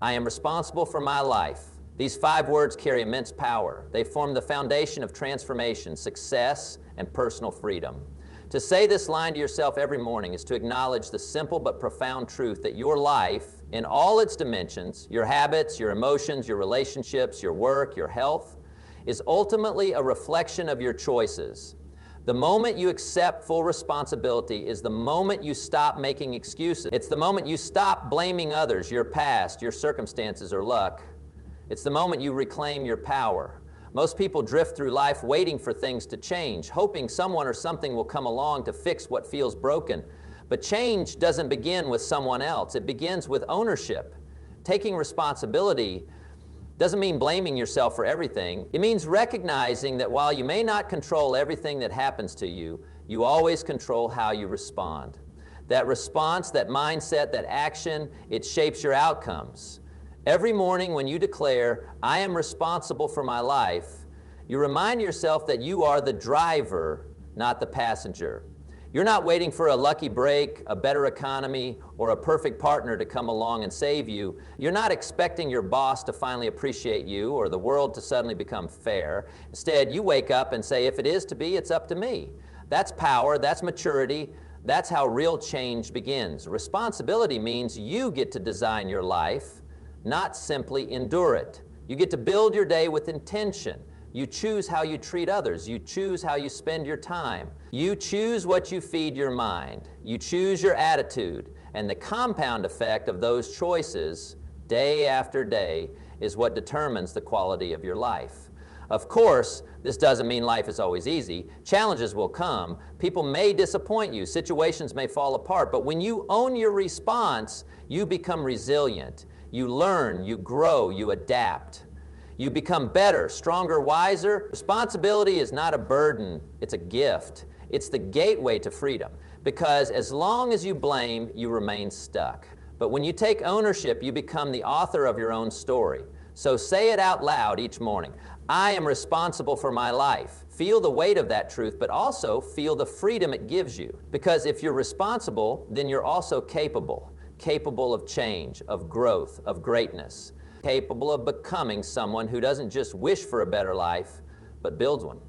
I am responsible for my life. These 5 words carry immense power. They form the foundation of transformation, success, and personal freedom. To say this line to yourself every morning is to acknowledge the simple but profound truth that your life, in all its dimensions, your habits, your emotions, your relationships, your work, your health, is ultimately a reflection of your choices. The moment you accept full responsibility is the moment you stop making excuses. It's the moment you stop blaming others, your past, your circumstances, or luck. It's the moment you reclaim your power. Most people drift through life waiting for things to change, hoping someone or something will come along to fix what feels broken. But change doesn't begin with someone else. It begins with ownership. Taking responsibility doesn't mean blaming yourself for everything. It means recognizing that while you may not control everything that happens to you, you always control how you respond. That response, that mindset, that action, it shapes your outcomes. Every morning when you declare, I am responsible for my life, you remind yourself that you are the driver, not the passenger. You're not waiting for a lucky break, a better economy, or a perfect partner to come along and save you. You're not expecting your boss to finally appreciate you or the world to suddenly become fair. Instead, you wake up and say, if it is to be, it's up to me. That's power, that's maturity, that's how real change begins. Responsibility means you get to design your life, not simply endure it. You get to build your day with intention. You choose how you treat others. You choose how you spend your time. You choose what you feed your mind. You choose your attitude. And the compound effect of those choices, day after day, is what determines the quality of your life. Of course, this doesn't mean life is always easy. Challenges will come. People may disappoint you. Situations may fall apart. But when you own your response, you become resilient. You learn, you grow, you adapt. You become better, stronger, wiser. Responsibility is not a burden, it's a gift. It's the gateway to freedom, because as long as you blame, you remain stuck. But when you take ownership, you become the author of your own story. So say it out loud each morning. I am responsible for my life. Feel the weight of that truth, but also feel the freedom it gives you. Because if you're responsible, then you're also capable of change, of growth, of greatness. Capable of becoming someone who doesn't just wish for a better life, but builds one.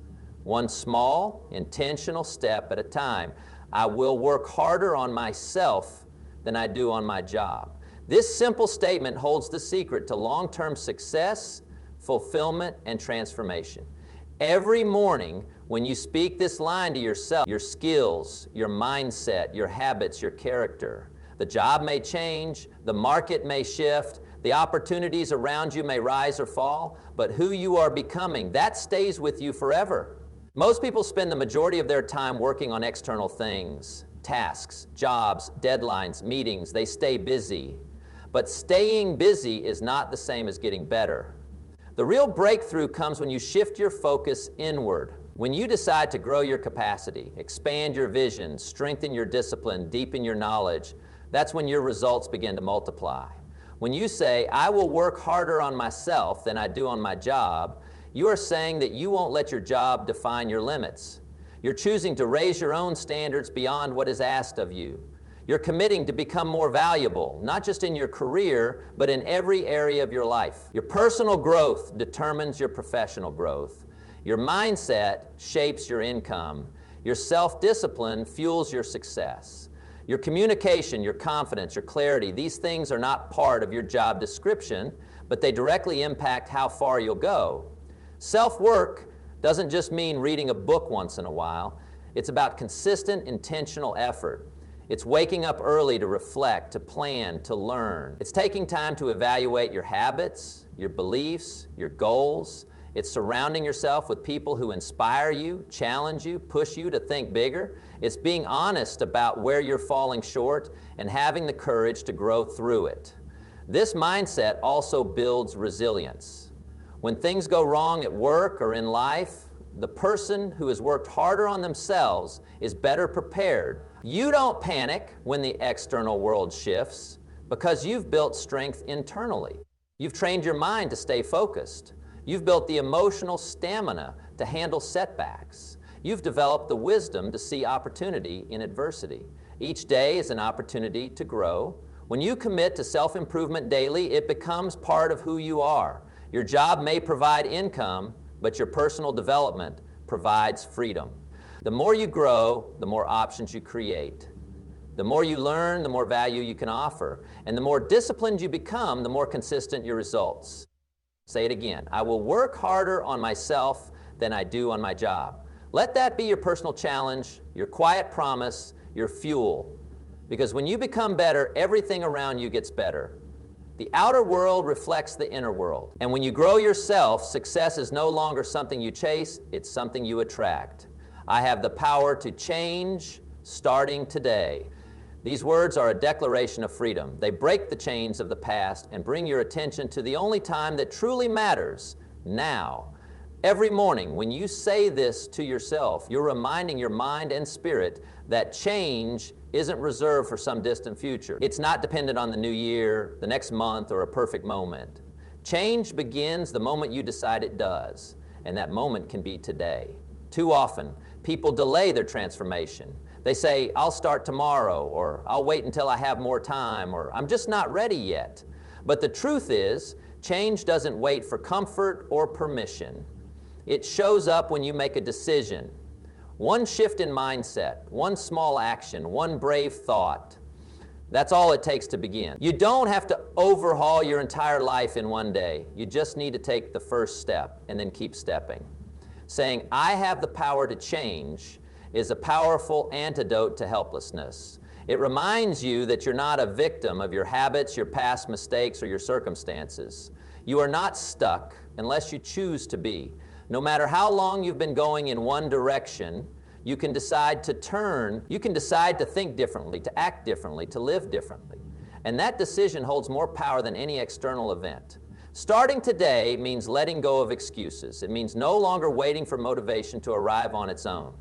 One small, intentional step at a time. I will work harder on myself than I do on my job. This simple statement holds the secret to long-term success, fulfillment, and transformation. Every morning, when you speak this line to yourself, your skills, your mindset, your habits, your character, the job may change, the market may shift, the opportunities around you may rise or fall, but who you are becoming, that stays with you forever. Most people spend the majority of their time working on external things, tasks, jobs, deadlines, meetings. They stay busy. But staying busy is not the same as getting better. The real breakthrough comes when you shift your focus inward. When you decide to grow your capacity, expand your vision, strengthen your discipline, deepen your knowledge, that's when your results begin to multiply. When you say, I will work harder on myself than I do on my job, you are saying that you won't let your job define your limits. You're choosing to raise your own standards beyond what is asked of you. You're committing to become more valuable, not just in your career, but in every area of your life. Your personal growth determines your professional growth. Your mindset shapes your income. Your self-discipline fuels your success. Your communication, your confidence, your clarity, these things are not part of your job description, but they directly impact how far you'll go. Self-work doesn't just mean reading a book once in a while. It's about consistent, intentional effort. It's waking up early to reflect, to plan, to learn. It's taking time to evaluate your habits, your beliefs, your goals. It's surrounding yourself with people who inspire you, challenge you, push you to think bigger. It's being honest about where you're falling short and having the courage to grow through it. This mindset also builds resilience. When things go wrong at work or in life, the person who has worked harder on themselves is better prepared. You don't panic when the external world shifts because you've built strength internally. You've trained your mind to stay focused. You've built the emotional stamina to handle setbacks. You've developed the wisdom to see opportunity in adversity. Each day is an opportunity to grow. When you commit to self-improvement daily, it becomes part of who you are. Your job may provide income, but your personal development provides freedom. The more you grow, the more options you create. The more you learn, the more value you can offer. And the more disciplined you become, the more consistent your results. Say it again. I will work harder on myself than I do on my job. Let that be your personal challenge, your quiet promise, your fuel. Because when you become better, everything around you gets better. The outer world reflects the inner world. And when you grow yourself, success is no longer something you chase, it's something you attract. I have the power to change starting today. These words are a declaration of freedom. They break the chains of the past and bring your attention to the only time that truly matters, now. Every morning, when you say this to yourself, you're reminding your mind and spirit that change isn't reserved for some distant future. It's not dependent on the new year, the next month, or a perfect moment. Change begins the moment you decide it does, and that moment can be today. Too often, people delay their transformation. They say, I'll start tomorrow, or I'll wait until I have more time, or I'm just not ready yet. But the truth is, change doesn't wait for comfort or permission. It shows up when you make a decision. One shift in mindset, one small action, one brave thought. That's all it takes to begin. You don't have to overhaul your entire life in one day. You just need to take the first step and then keep stepping. Saying, I have the power to change is a powerful antidote to helplessness. It reminds you that you're not a victim of your habits, your past mistakes, or your circumstances. You are not stuck unless you choose to be. No matter how long you've been going in one direction, you can decide to turn, you can decide to think differently, to act differently, to live differently. And that decision holds more power than any external event. Starting today means letting go of excuses. It means no longer waiting for motivation to arrive on its own.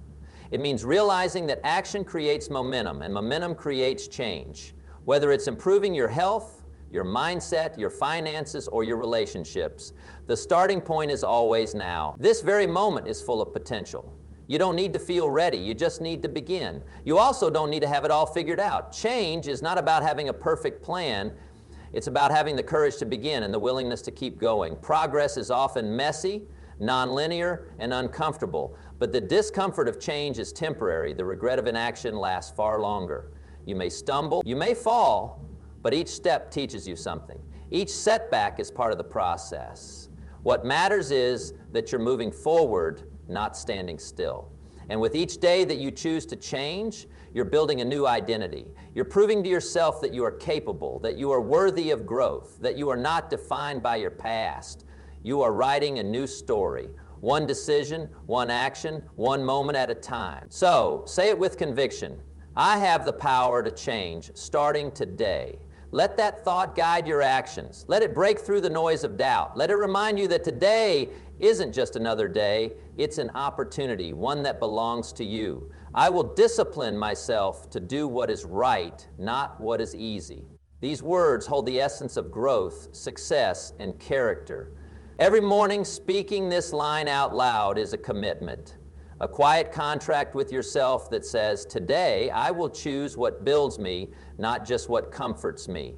It means realizing that action creates momentum, and momentum creates change. Whether it's improving your health, your mindset, your finances, or your relationships, the starting point is always now. This very moment is full of potential. You don't need to feel ready, you just need to begin. You also don't need to have it all figured out. Change is not about having a perfect plan, it's about having the courage to begin and the willingness to keep going. Progress is often messy, nonlinear, and uncomfortable, but the discomfort of change is temporary. The regret of inaction lasts far longer. You may stumble, you may fall, but each step teaches you something. Each setback is part of the process. What matters is that you're moving forward, not standing still. And with each day that you choose to change, you're building a new identity. You're proving to yourself that you are capable, that you are worthy of growth, that you are not defined by your past. You are writing a new story. One decision, one action, one moment at a time. So, say it with conviction. I have the power to change, starting today. Let that thought guide your actions. Let it break through the noise of doubt. Let it remind you that today isn't just another day, it's an opportunity, one that belongs to you. I will discipline myself to do what is right, not what is easy. These words hold the essence of growth, success, and character. Every morning, speaking this line out loud is a commitment, a quiet contract with yourself that says, today I will choose what builds me, not just what comforts me.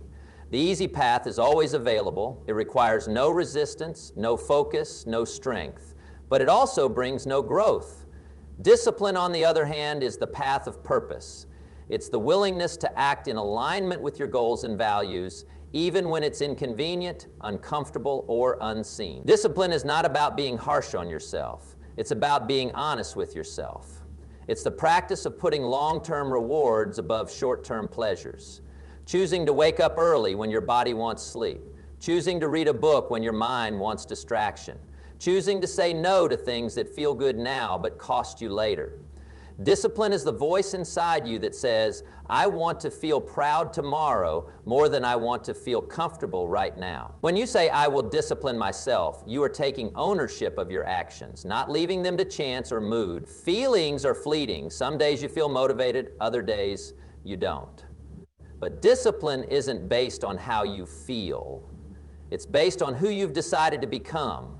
The easy path is always available. It requires no resistance, no focus, no strength, but it also brings no growth. Discipline, on the other hand, is the path of purpose. It's the willingness to act in alignment with your goals and values, even when it's inconvenient, uncomfortable, or unseen. Discipline is not about being harsh on yourself. It's about being honest with yourself. It's the practice of putting long-term rewards above short-term pleasures. Choosing to wake up early when your body wants sleep. Choosing to read a book when your mind wants distraction. Choosing to say no to things that feel good now but cost you later. Discipline is the voice inside you that says, I want to feel proud tomorrow more than I want to feel comfortable right now. When you say, I will discipline myself, you are taking ownership of your actions, not leaving them to chance or mood. Feelings are fleeting. Some days you feel motivated, other days you don't. But discipline isn't based on how you feel. It's based on who you've decided to become.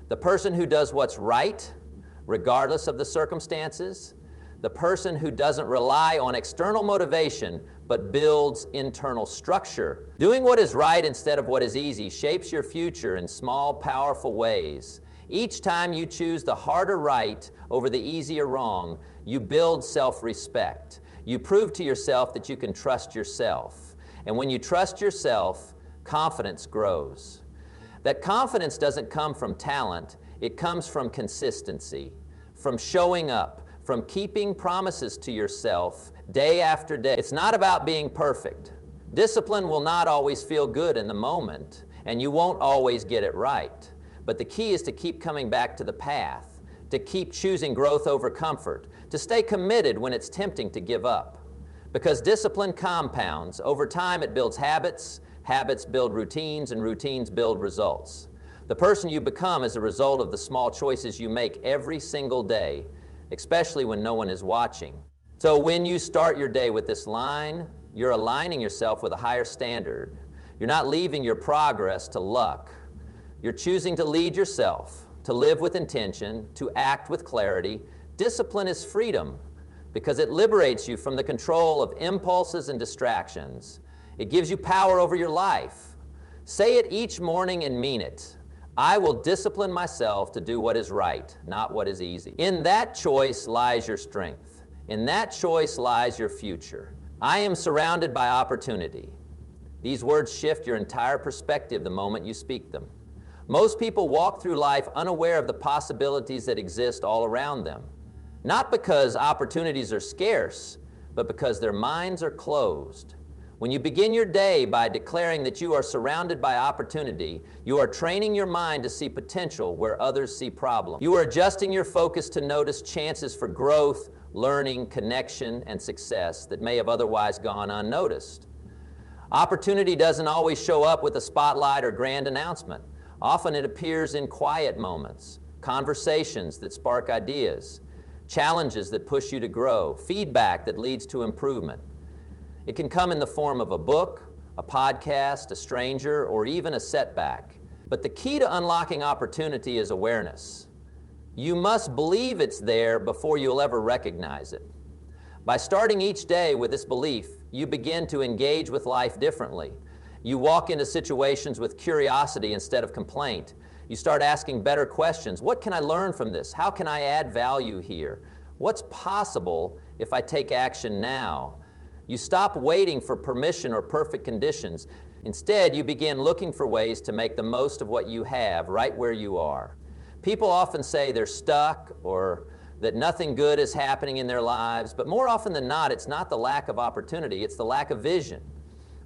The person who does what's right, regardless of the circumstances. The person who doesn't rely on external motivation, but builds internal structure. Doing what is right instead of what is easy shapes your future in small, powerful ways. Each time you choose the harder right over the easier wrong, you build self-respect. You prove to yourself that you can trust yourself. And when you trust yourself, confidence grows. That confidence doesn't come from talent, it comes from consistency, from showing up, from keeping promises to yourself day after day. It's not about being perfect. Discipline will not always feel good in the moment, and you won't always get it right. But the key is to keep coming back to the path, to keep choosing growth over comfort, to stay committed when it's tempting to give up. Because discipline compounds. Over time, it builds habits, habits build routines, and routines build results. The person you become is a result of the small choices you make every single day, especially when no one is watching. So when you start your day with this line, you're aligning yourself with a higher standard. You're not leaving your progress to luck. You're choosing to lead yourself, to live with intention, to act with clarity. Discipline is freedom because it liberates you from the control of impulses and distractions. It gives you power over your life. Say it each morning and mean it. I will discipline myself to do what is right, not what is easy. In that choice lies your strength. In that choice lies your future. I am surrounded by opportunity. These words shift your entire perspective the moment you speak them. Most people walk through life unaware of the possibilities that exist all around them. Not because opportunities are scarce, but because their minds are closed. When you begin your day by declaring that you are surrounded by opportunity, you are training your mind to see potential where others see problems. You are adjusting your focus to notice chances for growth, learning, connection, and success that may have otherwise gone unnoticed. Opportunity doesn't always show up with a spotlight or grand announcement. Often it appears in quiet moments, conversations that spark ideas, challenges that push you to grow, feedback that leads to improvement. It can come in the form of a book, a podcast, a stranger, or even a setback. But the key to unlocking opportunity is awareness. You must believe it's there before you'll ever recognize it. By starting each day with this belief, you begin to engage with life differently. You walk into situations with curiosity instead of complaint. You start asking better questions. What can I learn from this? How can I add value here? What's possible if I take action now? You stop waiting for permission or perfect conditions. Instead, you begin looking for ways to make the most of what you have right where you are. People often say they're stuck or that nothing good is happening in their lives, but more often than not, it's not the lack of opportunity, it's the lack of vision.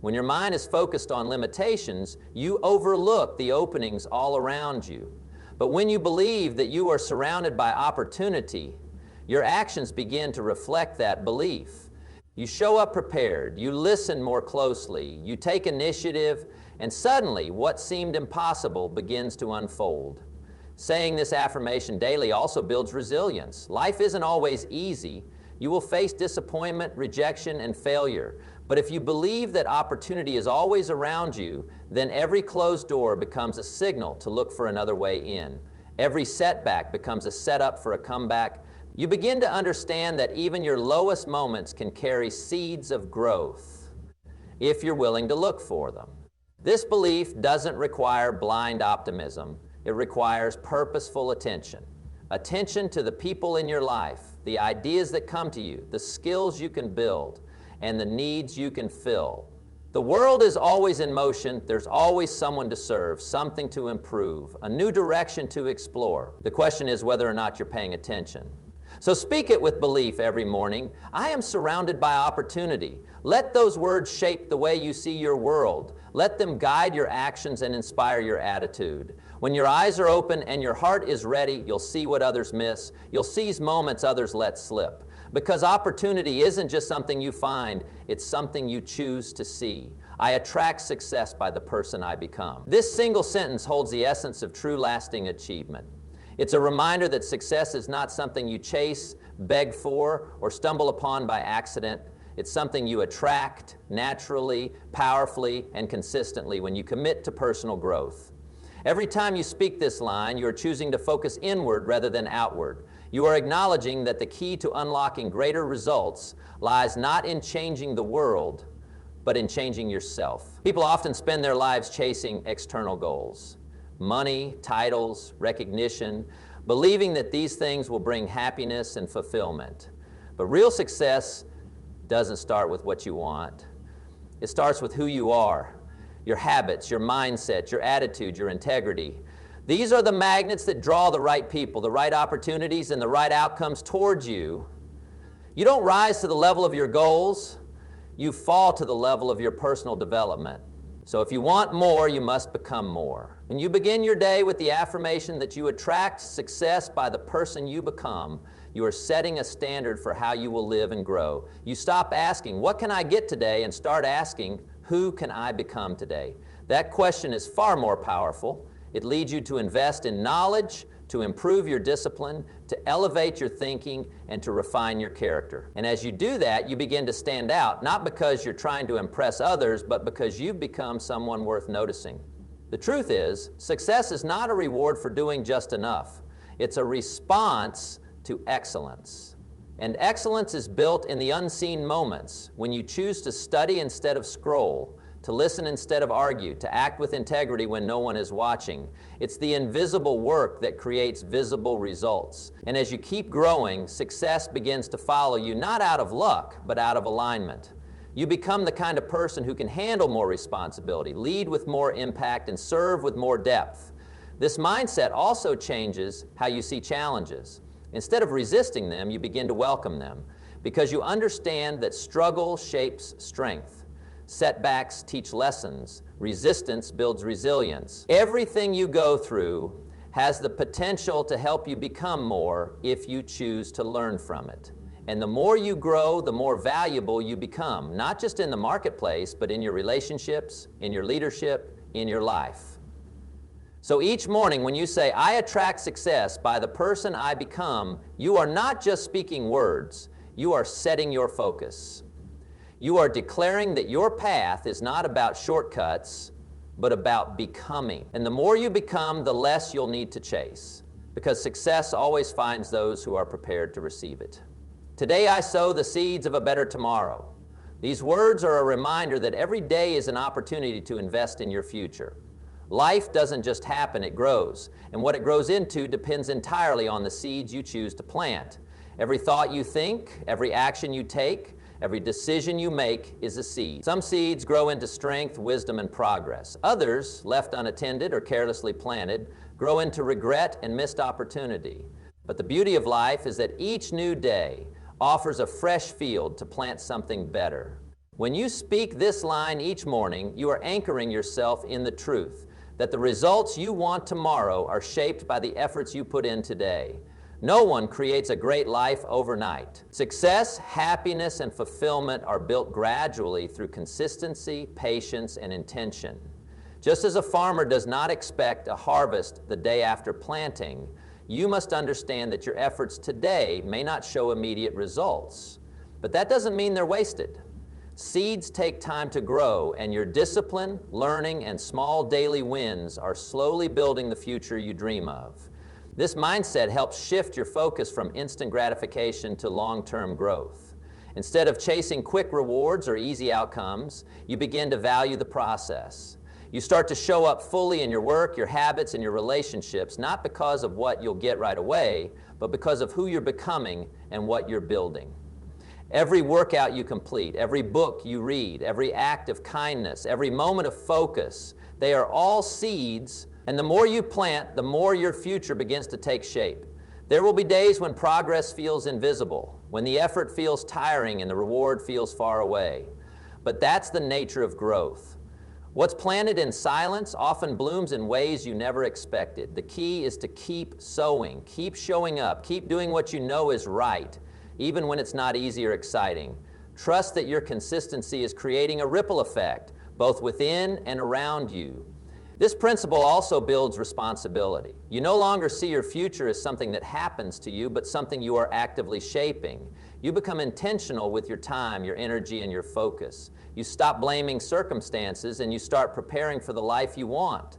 When your mind is focused on limitations, you overlook the openings all around you. But when you believe that you are surrounded by opportunity, your actions begin to reflect that belief. You show up prepared, you listen more closely, you take initiative, and suddenly what seemed impossible begins to unfold. Saying this affirmation daily also builds resilience. Life isn't always easy. You will face disappointment, rejection, and failure. But if you believe that opportunity is always around you, then every closed door becomes a signal to look for another way in. Every setback becomes a setup for a comeback. You begin to understand that even your lowest moments can carry seeds of growth if you're willing to look for them. This belief doesn't require blind optimism. It requires purposeful attention. Attention to the people in your life, the ideas that come to you, the skills you can build, and the needs you can fill. The world is always in motion. There's always someone to serve, something to improve, a new direction to explore. The question is whether or not you're paying attention. So speak it with belief every morning. I am surrounded by opportunity. Let those words shape the way you see your world. Let them guide your actions and inspire your attitude. When your eyes are open and your heart is ready, you'll see what others miss. You'll seize moments others let slip. Because opportunity isn't just something you find, it's something you choose to see. I attract success by the person I become. This single sentence holds the essence of true lasting achievement. It's a reminder that success is not something you chase, beg for, or stumble upon by accident. It's something you attract naturally, powerfully, and consistently when you commit to personal growth. Every time you speak this line, you're choosing to focus inward rather than outward. You are acknowledging that the key to unlocking greater results lies not in changing the world, but in changing yourself. People often spend their lives chasing external goals, money, titles, recognition, believing that these things will bring happiness and fulfillment. But real success doesn't start with what you want. It starts with who you are, your habits, your mindset, your attitude, your integrity. These are the magnets that draw the right people, the right opportunities, and the right outcomes towards you. You don't rise to the level of your goals, you fall to the level of your personal development. So if you want more, you must become more. When you begin your day with the affirmation that you attract success by the person you become, you are setting a standard for how you will live and grow. You stop asking, what can I get today, and start asking, who can I become today? That question is far more powerful. It leads you to invest in knowledge, to improve your discipline, to elevate your thinking, and to refine your character. And as you do that, you begin to stand out, not because you're trying to impress others, but because you've become someone worth noticing. The truth is, success is not a reward for doing just enough. It's a response to excellence. And excellence is built in the unseen moments, when you choose to study instead of scroll, to listen instead of argue, to act with integrity when no one is watching. It's the invisible work that creates visible results. And as you keep growing, success begins to follow you, not out of luck, but out of alignment. You become the kind of person who can handle more responsibility, lead with more impact, and serve with more depth. This mindset also changes how you see challenges. Instead of resisting them, you begin to welcome them, because you understand that struggle shapes strength. Setbacks teach lessons. Resistance builds resilience. Everything you go through has the potential to help you become more if you choose to learn from it. And the more you grow, the more valuable you become, not just in the marketplace, but in your relationships, in your leadership, in your life. So each morning when you say, I attract success by the person I become, you are not just speaking words, you are setting your focus. You are declaring that your path is not about shortcuts, but about becoming. And the more you become, the less you'll need to chase, because success always finds those who are prepared to receive it. Today I sow the seeds of a better tomorrow. These words are a reminder that every day is an opportunity to invest in your future. Life doesn't just happen, it grows. And what it grows into depends entirely on the seeds you choose to plant. Every thought you think, every action you take, every decision you make is a seed. Some seeds grow into strength, wisdom, and progress. Others, left unattended or carelessly planted, grow into regret and missed opportunity. But the beauty of life is that each new day offers a fresh field to plant something better. When you speak this line each morning, you are anchoring yourself in the truth that the results you want tomorrow are shaped by the efforts you put in today. No one creates a great life overnight. Success, happiness, and fulfillment are built gradually through consistency, patience, and intention. Just as a farmer does not expect a harvest the day after planting, you must understand that your efforts today may not show immediate results. But that doesn't mean they're wasted. Seeds take time to grow, and your discipline, learning, and small daily wins are slowly building the future you dream of. This mindset helps shift your focus from instant gratification to long-term growth. Instead of chasing quick rewards or easy outcomes, you begin to value the process. You start to show up fully in your work, your habits, and your relationships, not because of what you'll get right away, but because of who you're becoming and what you're building. Every workout you complete, every book you read, every act of kindness, every moment of focus, they are all seeds, and the more you plant, the more your future begins to take shape. There will be days when progress feels invisible, when the effort feels tiring and the reward feels far away. But that's the nature of growth. What's planted in silence often blooms in ways you never expected. The key is to keep sowing, keep showing up, keep doing what you know is right, even when it's not easy or exciting. Trust that your consistency is creating a ripple effect, both within and around you. This principle also builds responsibility. You no longer see your future as something that happens to you, but something you are actively shaping. You become intentional with your time, your energy, and your focus. You stop blaming circumstances, and you start preparing for the life you want.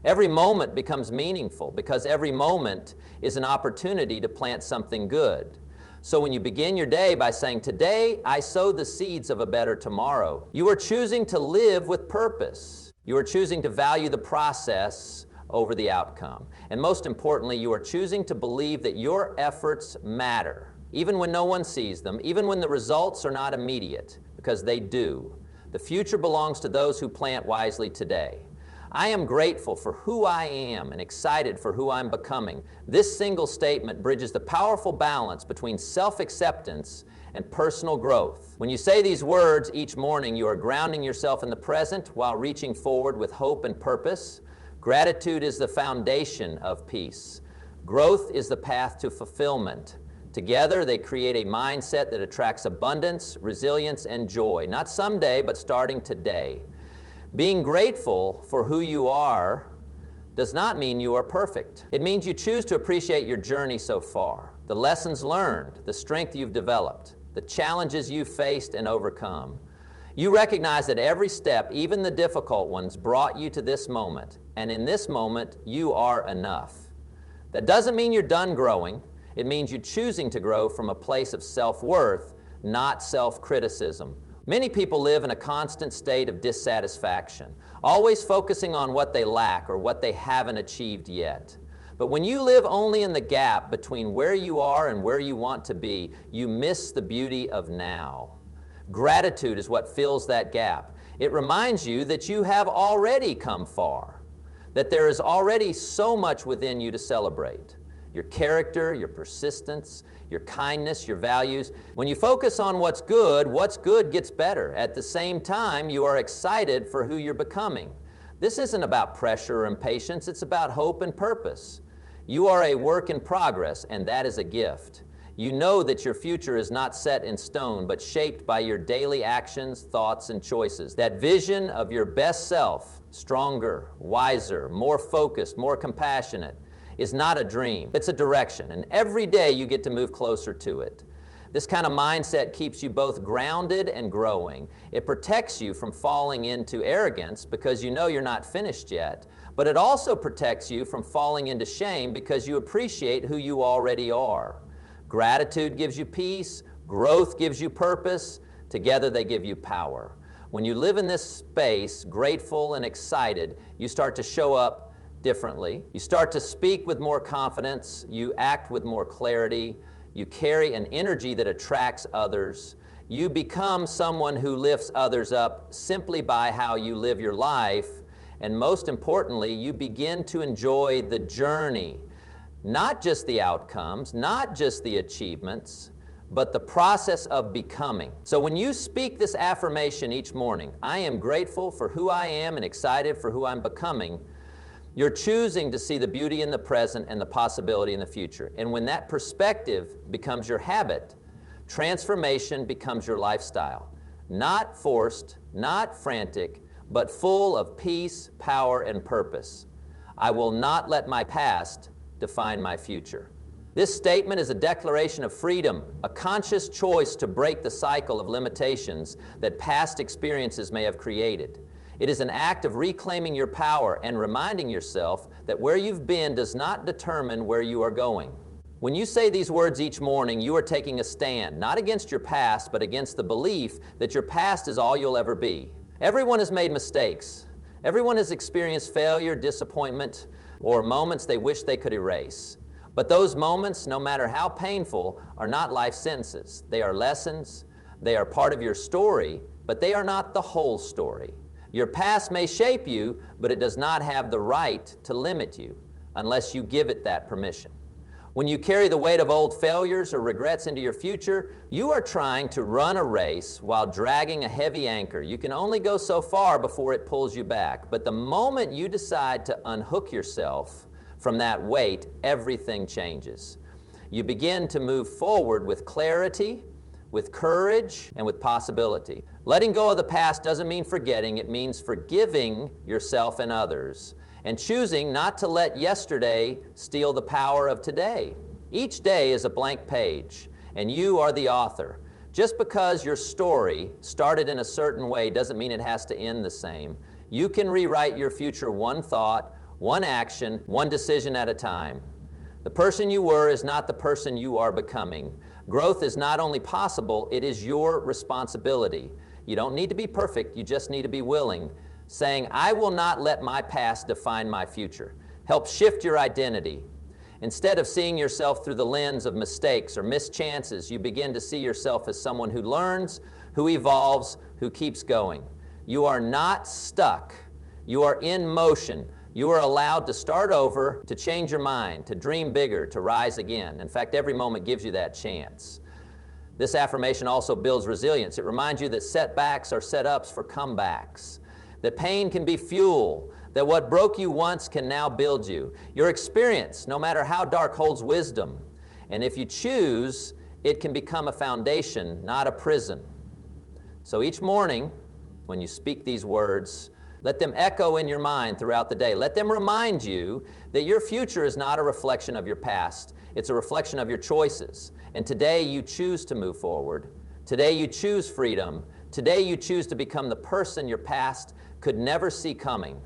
Every moment becomes meaningful because every moment is an opportunity to plant something good. So when you begin your day by saying, "Today I sow the seeds of a better tomorrow," you are choosing to live with purpose. You are choosing to value the process over the outcome. And most importantly, you are choosing to believe that your efforts matter, even when no one sees them, even when the results are not immediate, because they do. The future belongs to those who plant wisely today. I am grateful for who I am and excited for who I'm becoming. This single statement bridges the powerful balance between self-acceptance and personal growth. When you say these words each morning, you are grounding yourself in the present while reaching forward with hope and purpose. Gratitude is the foundation of peace. Growth is the path to fulfillment. Together, they create a mindset that attracts abundance, resilience, and joy, not someday, but starting today. Being grateful for who you are does not mean you are perfect. It means you choose to appreciate your journey so far, the lessons learned, the strength you've developed, the challenges you've faced and overcome. You recognize that every step, even the difficult ones, brought you to this moment, and in this moment, you are enough. That doesn't mean you're done growing. It means you're choosing to grow from a place of self-worth, not self-criticism. Many people live in a constant state of dissatisfaction, always focusing on what they lack or what they haven't achieved yet. But when you live only in the gap between where you are and where you want to be, you miss the beauty of now. Gratitude is what fills that gap. It reminds you that you have already come far, that there is already so much within you to celebrate. Your character, your persistence, your kindness, your values. When you focus on what's good gets better. At the same time, you are excited for who you're becoming. This isn't about pressure or impatience, it's about hope and purpose. You are a work in progress, and that is a gift. You know that your future is not set in stone, but shaped by your daily actions, thoughts, and choices. That vision of your best self, stronger, wiser, more focused, more compassionate, is not a dream. It's a direction, and every day you get to move closer to it. This kind of mindset keeps you both grounded and growing. It protects you from falling into arrogance because you know you're not finished yet, but it also protects you from falling into shame because you appreciate who you already are. Gratitude gives you peace, growth gives you purpose, together they give you power. When you live in this space, grateful and excited, you start to show up differently. You start to speak with more confidence, you act with more clarity, you carry an energy that attracts others. You become someone who lifts others up simply by how you live your life, and most importantly, you begin to enjoy the journey, not just the outcomes, not just the achievements, but the process of becoming. So when you speak this affirmation each morning, I am grateful for who I am and excited for who I'm becoming, you're choosing to see the beauty in the present and the possibility in the future. And when that perspective becomes your habit, transformation becomes your lifestyle. Not forced, not frantic, but full of peace, power, and purpose. I will not let my past define my future. This statement is a declaration of freedom, a conscious choice to break the cycle of limitations that past experiences may have created. It is an act of reclaiming your power and reminding yourself that where you've been does not determine where you are going. When you say these words each morning, you are taking a stand, not against your past, but against the belief that your past is all you'll ever be. Everyone has made mistakes. Everyone has experienced failure, disappointment, or moments they wish they could erase. But those moments, no matter how painful, are not life sentences. They are lessons. They are part of your story, but they are not the whole story. Your past may shape you, but it does not have the right to limit you unless you give it that permission. When you carry the weight of old failures or regrets into your future, you are trying to run a race while dragging a heavy anchor. You can only go so far before it pulls you back. But the moment you decide to unhook yourself from that weight, everything changes. You begin to move forward with clarity, with courage, and with possibility. Letting go of the past doesn't mean forgetting, it means forgiving yourself and others, and choosing not to let yesterday steal the power of today. Each day is a blank page, and you are the author. Just because your story started in a certain way doesn't mean it has to end the same. You can rewrite your future one thought, one action, one decision at a time. The person you were is not the person you are becoming. Growth is not only possible, it is your responsibility. You don't need to be perfect, you just need to be willing. Saying, I will not let my past define my future. Help shift your identity. Instead of seeing yourself through the lens of mistakes or missed chances, you begin to see yourself as someone who learns, who evolves, who keeps going. You are not stuck. You are in motion. You are allowed to start over, to change your mind, to dream bigger, to rise again. In fact, every moment gives you that chance. This affirmation also builds resilience. It reminds you that setbacks are setups for comebacks, that pain can be fuel, that what broke you once can now build you. Your experience, no matter how dark, holds wisdom. And if you choose, it can become a foundation, not a prison. So each morning, when you speak these words, let them echo in your mind throughout the day. Let them remind you that your future is not a reflection of your past. It's a reflection of your choices. And today you choose to move forward. Today you choose freedom. Today you choose to become the person your past could never see coming.